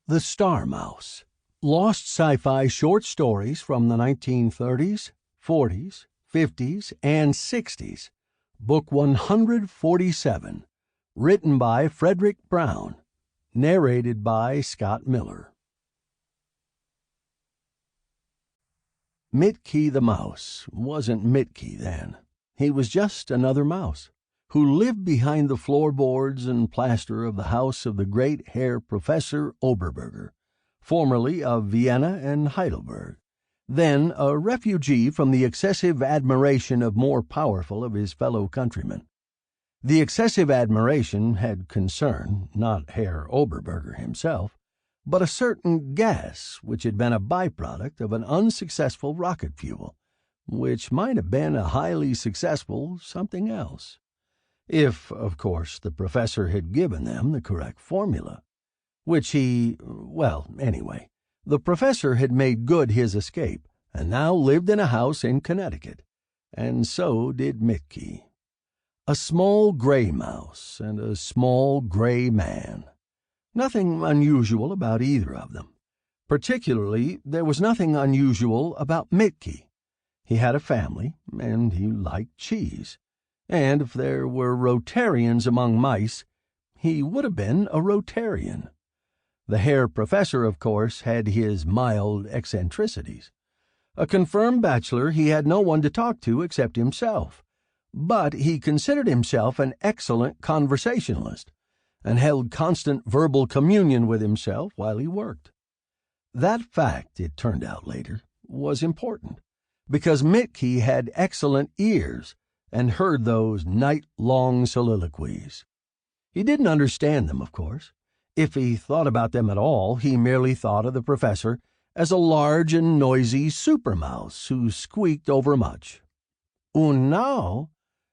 The Star Mouse. Lost sci-fi short stories from the 1930s, 40s, 50s, and 60s. Book 147. Written by Fredric Brown. Narrated by Scott Miller. Mitkey the Mouse wasn't Mitkey then. He was just another mouse who lived behind the floorboards and plaster of the house of the great Herr Professor Oberburger, formerly of Vienna and Heidelberg, then a refugee from the excessive admiration of more powerful of his fellow-countrymen. The excessive admiration had concerned, not Herr Oberburger himself, but a certain gas which had been a byproduct of an unsuccessful rocket fuel, which might have been a highly successful something else, if, of course, the professor had given them the correct formula, which anyway, the professor had made good his escape and now lived in a house in Connecticut, and so did Mitkey. A small gray mouse and a small gray man. Nothing unusual about either of them. Particularly, there was nothing unusual about Mitkey. He had a family, and he liked cheese. And if there were Rotarians among mice, he would have been a Rotarian. The Herr Professor, of course, had his mild eccentricities. A confirmed bachelor, he had no one to talk to except himself, but he considered himself an excellent conversationalist, and held constant verbal communion with himself while he worked. That fact, it turned out later, was important, because Mitkey had excellent ears and heard those night-long soliloquies. He didn't understand them, of course. If he thought about them at all, he merely thought of the professor as a large and noisy super-mouse who squeaked overmuch. "Und now,"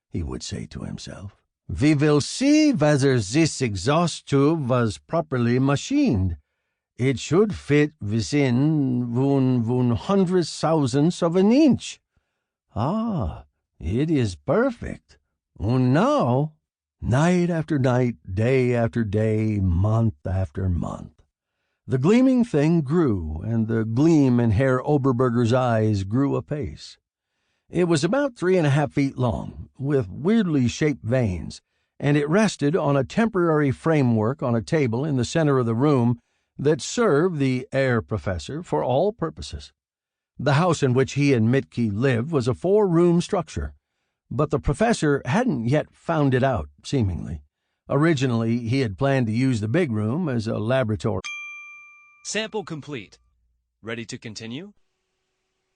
he would say to himself, "we will see whether this exhaust tube was properly machined. It should fit within 100,000th of an inch. Ah, it is perfect. And now," night after night, day after day, month after month, the gleaming thing grew, and the gleam in Herr Oberburger's eyes grew apace. It was about 3.5 feet long, with weirdly shaped vanes, and it rested on a temporary framework on a table in the center of the room that served the Herr Professor for all purposes. The house in which he and Mitkey lived was a 4-room structure, but the professor hadn't yet found it out, seemingly. Originally, he had planned to use the big room as a laboratory. Sample complete. Ready to continue?